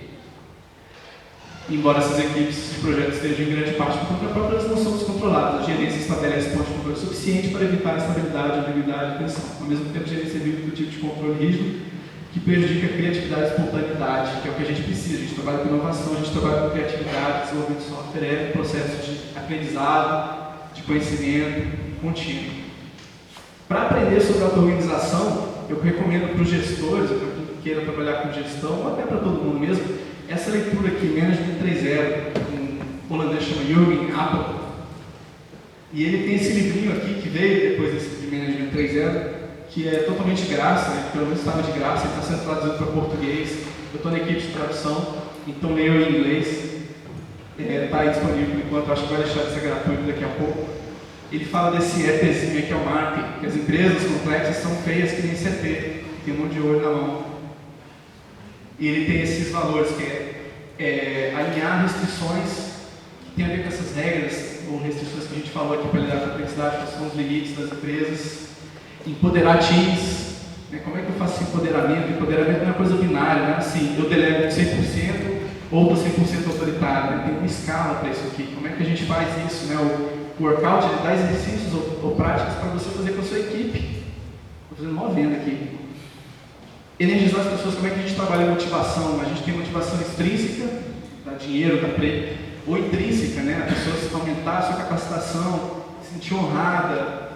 Embora essas equipes de projetos estejam em grande parte por conta própria, elas não são descontroladas. A gerência estabelece pontos de controle suficiente para evitar instabilidade, ambiguidade e tensão. Ao mesmo tempo, a gerência vive do tipo de controle rígido que prejudica a criatividade e espontaneidade, que é o que a gente precisa. A gente trabalha com inovação, a gente trabalha com criatividade, desenvolvimento de software, é um processo de aprendizado, de conhecimento contínuo. Para aprender sobre auto-organização, eu recomendo para os gestores, para quem queira trabalhar com gestão, ou até para todo mundo mesmo, essa leitura aqui, Management 3.0, um holandês chama Jürgen Appel. E ele tem esse livrinho aqui, que veio depois desse de Management 3.0, que é totalmente de graça, né? Pelo menos estava de graça, ele está sendo traduzido para português. Eu estou na equipe de tradução, então leio em inglês. Está aí disponível por enquanto, acho que vai deixar de ser gratuito daqui a pouco. Ele fala desse EPzinho aqui, que é o marketing, que as empresas complexas são feias que nem CT, tem um monte de olho na mão. E ele tem esses valores, que é alinhar restrições que tem a ver com essas regras, ou restrições que a gente falou aqui para lidar com a complexidade, que são os limites das empresas. Empoderar times, né? Como é que eu faço esse empoderamento? Empoderamento não é uma coisa binária, não é assim, eu delego 100% ou estou 100% autoritário, né? Tem uma escala para isso aqui. Como é que a gente faz isso? Né? O workout ele dá exercícios ou práticas para você fazer com a sua equipe. Estou fazendo uma venda aqui. Energizar as pessoas, como é que a gente trabalha a motivação? A gente tem motivação extrínseca, dá dinheiro, dá prêmio, ou intrínseca, né? A pessoa aumentar a sua capacitação, se sentir honrada,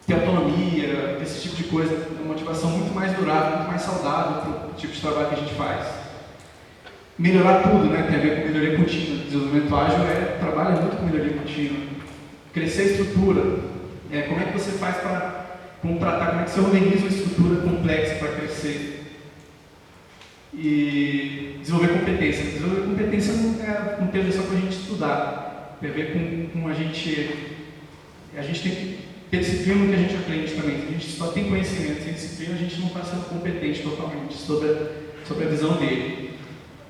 ter autonomia, esse tipo de coisa, uma motivação muito mais durável, muito mais saudável para o tipo de trabalho que a gente faz. Melhorar tudo, né? Tem a ver com melhoria contínua. Desenvolvimento ágil trabalha muito com melhoria contínua. Crescer a estrutura. Como é que você faz para contratar, como é que você organiza uma estrutura complexa para crescer? E desenvolver competência. Desenvolver competência não tem a ver só com a gente estudar, tem a ver com a gente tem que ter disciplina no que a gente aprende também. Se a gente só tem conhecimento sem disciplina, a gente não está sendo competente totalmente sobre a visão dele.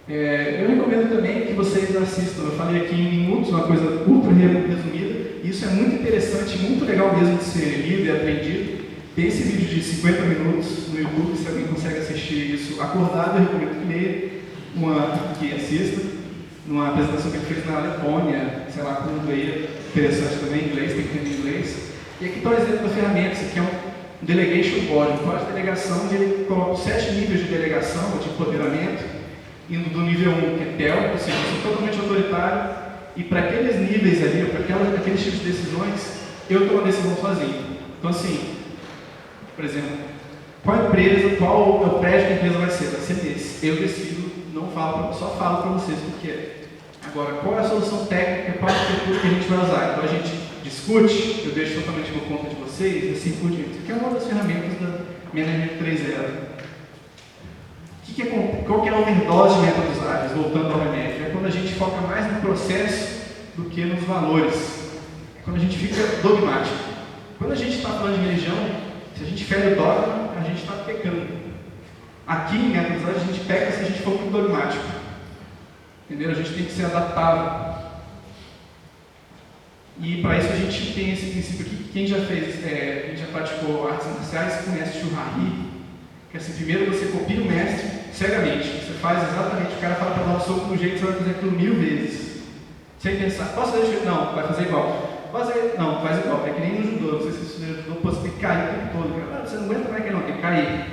Eu recomendo também que vocês assistam, eu falei aqui em minutos, uma coisa ultra resumida, e isso é muito interessante, muito legal mesmo de ser lido e aprendido. Tem esse vídeo de 50 minutos no YouTube, se alguém consegue assistir isso acordado, eu recomendo que leia, que assista, numa apresentação que ele fez na Letônia, sei lá, quando aí, interessante também, em inglês, tem que entender inglês. E aqui está o exemplo da ferramenta, isso aqui é um Delegation Board, um código de delegação, onde ele coloca 7 níveis de delegação, ou de empoderamento, indo do nível 1, que é TEL, ou seja, eu sou totalmente autoritário, e para aqueles níveis ali, para aqueles tipos de decisões, eu tomo a decisão sozinho. Então assim, por exemplo, qual empresa, qual é o prédio que a empresa vai ser? Vai ser desse. Eu decido, só falo para vocês o que é. Agora, qual é a solução técnica, qual é a arquitetura que a gente vai usar? Então a gente discute, eu deixo totalmente por conta de vocês, e assim por diante. Isso aqui é uma das ferramentas da Management 3.0. Qual que é a overdose de métodos ágeis, voltando ao remédio? É quando a gente foca mais no processo do que nos valores. É quando a gente fica dogmático. Quando a gente está falando de religião, se a gente fere o dogma, a gente está pecando. Aqui em métodos ágeis, a gente peca se a gente for muito dogmático. Entendeu? A gente tem que ser adaptável. E para isso a gente tem esse princípio aqui. Quem já praticou artes marciais conhece o Shurari, que assim, primeiro você copia o mestre cegamente. Você faz exatamente, o cara fala para dar um soco no jeito, você vai fazer aquilo 1000 vezes. Sem pensar, posso fazer diferente? Não, vai fazer igual. Não, faz igual. É que nem no judô, não sei se você no judô, você tem que cair o tempo todo. Você não aguenta mais que não, tem que cair.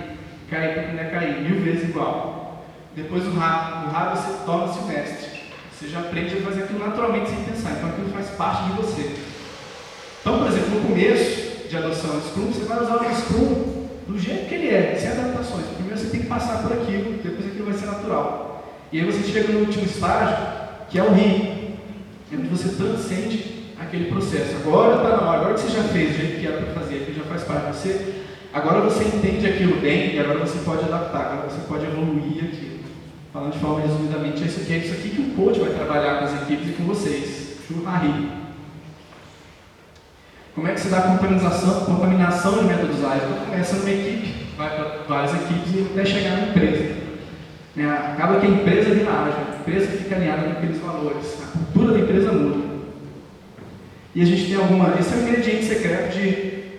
Cair porque não é cair, 1000 vezes igual. Depois o Ra você torna-se o mestre. Você já aprende a fazer aquilo naturalmente sem pensar, então aquilo faz parte de você. Então, por exemplo, no começo de adoção Scrum, você vai usar o Scrum do jeito que ele é, sem adaptações. Primeiro você tem que passar por aquilo, depois aquilo vai ser natural. E aí você chega no último estágio, que é o rir, onde você transcende aquele processo. Agora está na hora, agora que você já fez o jeito que era para fazer, que já faz parte de você, agora você entende aquilo bem e agora você pode adaptar, agora você pode evoluir aquilo. Falando de forma resumidamente, é isso aqui que o coach vai trabalhar com as equipes e com vocês. Churrari. Como é que se dá a contaminação de métodos ágeis? Então começa numa equipe, vai para várias equipes e até chegar na empresa. Acaba que a empresa vira ágil, a empresa fica alinhada naqueles valores, a cultura da empresa muda. E a gente tem esse é o ingrediente secreto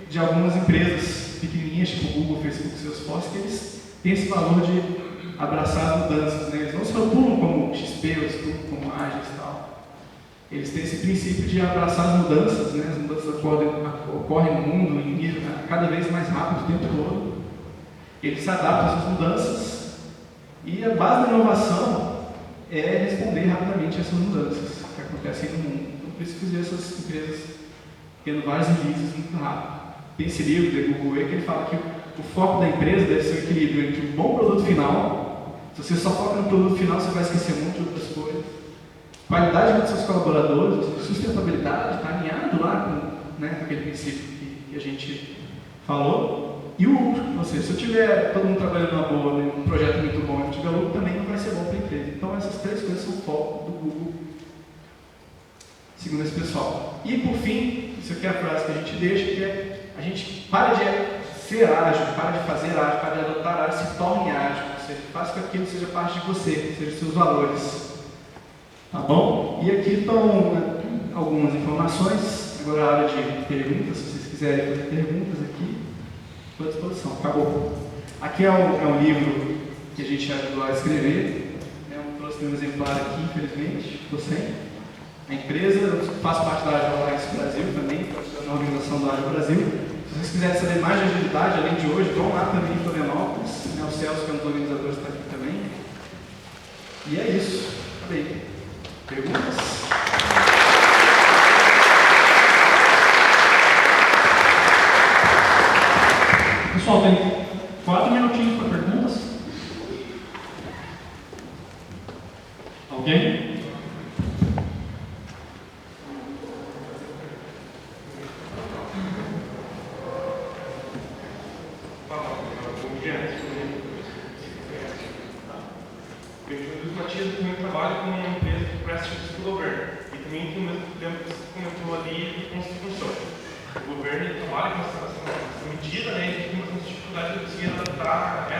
de algumas empresas pequenininhas, tipo Google, Facebook, Salesforce, que eles têm esse valor de abraçar as mudanças, né? Eles não se rotulam como XP, eles se rotulam como ágeis e tal. Eles têm esse princípio de abraçar as mudanças, né? As mudanças ocorrem no mundo em nível cada vez mais rápido o tempo todo. Eles se adaptam a essas mudanças e a base da inovação é responder rapidamente a essas mudanças que acontecem no mundo. Então, por isso que ver essas empresas tendo vários releases muito rápido. Tem esse livro da Google que ele fala que o foco da empresa deve ser o equilíbrio entre um bom produto final. Se você só foca no produto final, você vai esquecer muito de outras coisas. Qualidade dos seus colaboradores, sustentabilidade, está alinhado lá com aquele princípio que a gente falou. E o lucro, se eu tiver todo mundo trabalhando na boa, né, um projeto muito bom, e não tiver lucro, também não vai ser bom para a empresa. Então essas três coisas são o foco do Google, segundo esse pessoal. E por fim, isso aqui é a frase que a gente deixa, que é a gente para de ser ágil, para de fazer ágil, para de adotar ágil, se torne ágil. Ou seja, faça com que aquilo seja parte de você, seja seus valores. Tá bom? E aqui estão algumas informações. Agora é a hora de perguntas. Se vocês quiserem fazer perguntas aqui, estou à disposição. Acabou. Aqui é um livro que a gente ajudou a escrever. Eu trouxe um exemplar aqui, infelizmente, estou sem. A empresa, eu faço parte da Agile Alliance Brasil também, estou na organização do Agile Brasil. Se vocês quiserem saber mais de agilidade, além de hoje, vão lá também em Florianópolis. O Celso, que é um dos organizadores, está aqui também. E é isso. Tá bem. Perguntas? Pessoal, tem 4 minutinhos para perguntas. Alguém? Eu também trabalho com uma empresa que presta serviço para o governo. E também tem o mesmo problema que você comentou ali de construção. O governo trabalha com essa medida, né? E tem uma dificuldade de conseguir adaptar essa